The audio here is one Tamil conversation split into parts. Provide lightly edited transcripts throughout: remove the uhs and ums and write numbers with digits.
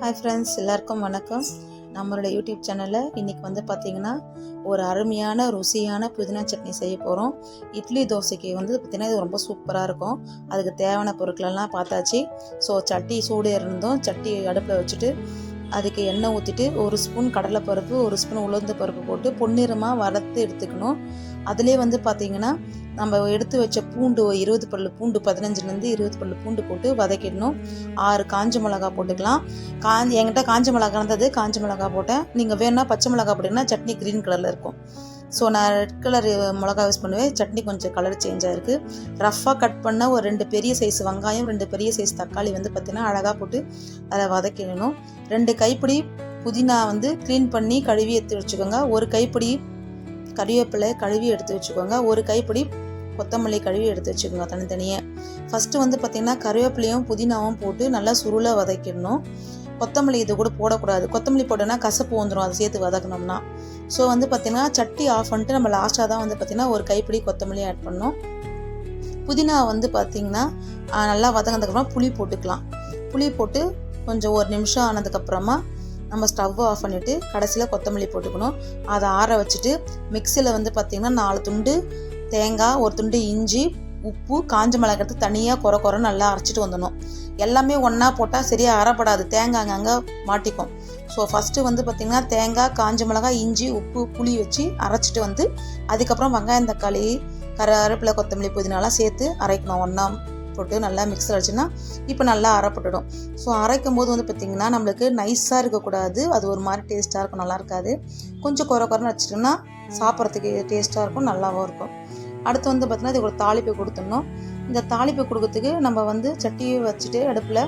ஹாய் ஃப்ரெண்ட்ஸ், எல்லாருக்கும் வணக்கம். நம்மளோட யூடியூப் சேனலில் இன்றைக்கி வந்து பார்த்திங்கன்னா ஒரு அருமையான ருசியான புதினா சட்னி செய்ய போகிறோம். இட்லி தோசைக்கு வந்து பார்த்திங்கன்னா இது ரொம்ப சூப்பராக இருக்கும். அதுக்கு தேவையான பொருட்களெல்லாம் பார்த்தாச்சு. ஸோ சட்டி சூடு இருந்தோம். சட்டி அடுப்பில் வச்சுட்டு அதுக்கு எண்ணெய் ஊற்றிட்டு 1 ஸ்பூன் கடலைப்பருப்பு, 1 ஸ்பூன் உளுந்து பருப்பு போட்டு பொன்னிறமாக வறுத்து எடுத்துக்கணும். அதிலே வந்து பார்த்திங்கன்னா நம்ம எடுத்து வச்ச பூண்டு 20 பல்லு பூண்டு, 15லேருந்து 20 பல்லு பூண்டு போட்டு வதக்கிடணும். 6 காஞ்ச மிளகா போட்டுக்கலாம். என்கிட்ட காஞ்ச மிளகா இருந்தது, காஞ்ச மிளகா போட்டேன். நீங்கள் வேணுன்னா பச்சை மிளகா போட்டிங்கன்னா சட்னி க்ரீன் கலரில் இருக்கும். ஸோ நான் ரெட் கலர் மிளகா யூஸ் பண்ணுவேன். சட்னி கொஞ்சம் கலர் சேஞ்ச் ஆகிருக்கு. ரஃப்பாக கட் பண்ண ஒரு 2 பெரிய சைஸ் வெங்காயம், 2 பெரிய சைஸ் தக்காளி வந்து பார்த்திங்கன்னா அழகாக போட்டு அதை வதக்கிடணும். 2 கைப்பிடி புதினா வந்து க்ளீன் பண்ணி கழுவி எடுத்து வச்சுக்கோங்க. 1 கைப்பிடி கறிவேப்பிலை கழுவி எடுத்து வச்சுக்கோங்க. 1 கைப்பிடி கொத்தமல்லி கழுவி எடுத்து வச்சுக்கோங்க தனித்தனியாக. ஃபஸ்ட்டு வந்து பார்த்திங்கன்னா கறிவேப்பிலையும் புதினாவும் போட்டு நல்லா சுருளை வதக்கிடணும். கொத்தமல்லி இது கூட போடக்கூடாது. கொத்தமல்லி போட்டோன்னா கசப்பு வந்துடும் அதை சேர்த்து வதக்கணும்னா. ஸோ வந்து பார்த்திங்கன்னா சட்டி ஆஃப் பண்ணிட்டு நம்ம லாஸ்ட்டாக தான் வந்து பார்த்திங்கன்னா 1 கைப்பிடி கொத்தமல்லி ஆட் பண்ணணும். புதினா வந்து பார்த்திங்கன்னா நல்லா வதங்கினதுக்கப்புறமா புளி போட்டுக்கலாம். புளி போட்டு கொஞ்சம் 1 நிமிஷம் ஆனதுக்கப்புறமா நம்ம ஸ்டவ்வை ஆஃப் பண்ணிவிட்டு கடைசியில் கொத்தமல்லி போட்டுக்கணும். அதை ஆற வச்சுட்டு மிக்சியில் வந்து பார்த்திங்கன்னா 4 துண்டு தேங்காய், 1 துண்டு இஞ்சி, உப்பு, காஞ்ச மிளகாய் எடுத்து தனியாக குறை நல்லா அரைச்சிட்டு வந்துடணும். எல்லாமே ஒன்றா போட்டால் சரியாக அரைப்படாது, தேங்காய் அங்கங்கே மாட்டிக்கும். ஸோ ஃபஸ்ட்டு வந்து பார்த்திங்கன்னா தேங்காய், காஞ்ச மிளகாய், இஞ்சி, உப்பு, புளி வச்சு அரைச்சிட்டு வந்து அதுக்கப்புறம் வெங்காயம், தக்காளி, கருவேப்பிலை, கொத்தமல்லி, புதினாலாம் சேர்த்து அரைக்கணும். ஒன்றா போட்டு நல்லா மிக்ஸில் அடிச்சுன்னா இப்போ நல்லா அரைப்பட்டுடும். ஸோ அரைக்கும் போது வந்து பார்த்திங்கன்னா நம்மளுக்கு நைஸாக இருக்கக்கூடாது. அது ஒரு மாதிரி டேஸ்ட்டாக இருக்கும், நல்லா இருக்காது. கொஞ்சம் குறைன்னு வச்சுட்டோம்னா சாப்பிட்றதுக்கு டேஸ்ட்டாக இருக்கும், நல்லாவும் இருக்கும். அடுத்து வந்து பார்த்திங்கன்னா இது ஒரு தாளிப்பு கொடுத்துடணும். இந்த தாளிப்பு கொடுக்கறதுக்கு நம்ம வந்து சட்டியை வச்சுட்டு அடுப்பில்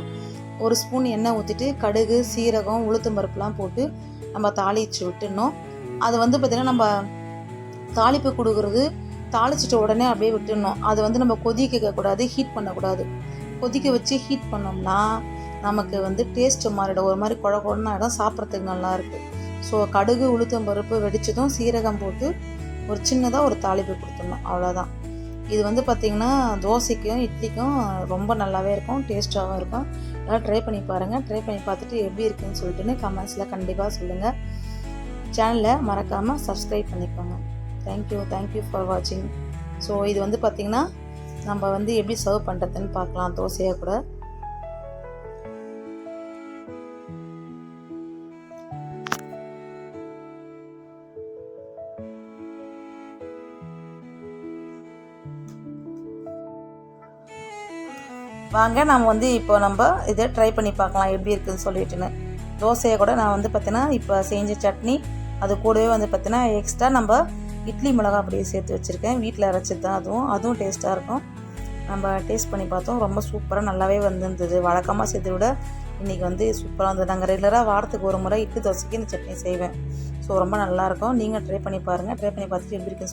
1 ஸ்பூன் எண்ணெய் ஊற்றிட்டு கடுகு, சீரகம், உளுத்தம் பருப்புலாம் போட்டு நம்ம தாளித்து விட்டுடணும். அது வந்து பார்த்திங்கன்னா நம்ம தாளிப்பு கொடுக்குறது தாளிச்சிட்ட உடனே அப்படியே விட்டுடணும். அது வந்து நம்ம கொதிக்கக்கூடாது, ஹீட் பண்ணக்கூடாது. கொதிக்க வச்சு ஹீட் பண்ணோம்னா நமக்கு வந்து டேஸ்ட்டு மாறிடும், ஒரு மாதிரி குழன்னு ஆகிடும், சாப்பிட்றதுக்கு நல்லாயிருக்கு. ஸோ கடுகு, உளுத்தம் பருப்பு வெடிச்சதும் சீரகம் போட்டு ஒரு சின்னதாக ஒரு தாளிப்பு கொடுத்துடணும், அவ்வளோதான். இது வந்து பார்த்திங்கன்னா தோசைக்கும் இட்லிக்கும் ரொம்ப நல்லாவே இருக்கும், டேஸ்ட்டாகவும் இருக்கும். எல்லாம் ட்ரை பண்ணி பாருங்கள். ட்ரை பண்ணி பார்த்துட்டு எப்படி இருக்குன்னு சொல்லிட்டுன்னு கமெண்ட்ஸில் கண்டிப்பாக சொல்லுங்கள். சேனலை மறக்காமல் சப்ஸ்கிரைப் பண்ணிக்கோங்க. தேங்க்யூ ஃபார் வாட்சிங். ஸோ இது வந்து பார்த்திங்கன்னா நம்ம வந்து எப்படி சர்வ் பண்ணுறதுன்னு பார்க்கலாம் தோசையாக கூட. வாங்க நம்ம வந்து இப்போ நம்ம இதை ட்ரை பண்ணி பார்க்கலாம் எப்படி இருக்குதுன்னு சொல்லிட்டுன்னு. தோசையை கூட நான் வந்து பார்த்தீங்கன்னா இப்போ செஞ்ச சட்னி அது கூடவே வந்து பார்த்தீங்கன்னா எக்ஸ்ட்ரா நம்ம இட்லி மிளகா அப்படியே சேர்த்து வச்சுருக்கேன். வீட்டில் அரைச்சது தான், அதுவும் டேஸ்ட்டாக இருக்கும். நம்ம டேஸ்ட் பண்ணி பார்த்தோம், ரொம்ப சூப்பராக நல்லாவே வந்துருந்தது. வழக்கமாக சேர்த்து விட இன்றைக்கி வந்து சூப்பராக இருந்தது. நாங்கள் ரெகுலராக வாரத்துக்கு ஒரு முறை இட்லி தோசைக்கு இந்த சட்னி செய்வேன். ஸோ ரொம்ப நல்லாயிருக்கும். நீங்கள் ட்ரை பண்ணி பாருங்கள். ட்ரை பண்ணி பார்த்துட்டு எப்படி இருக்குன்னு சொல்லி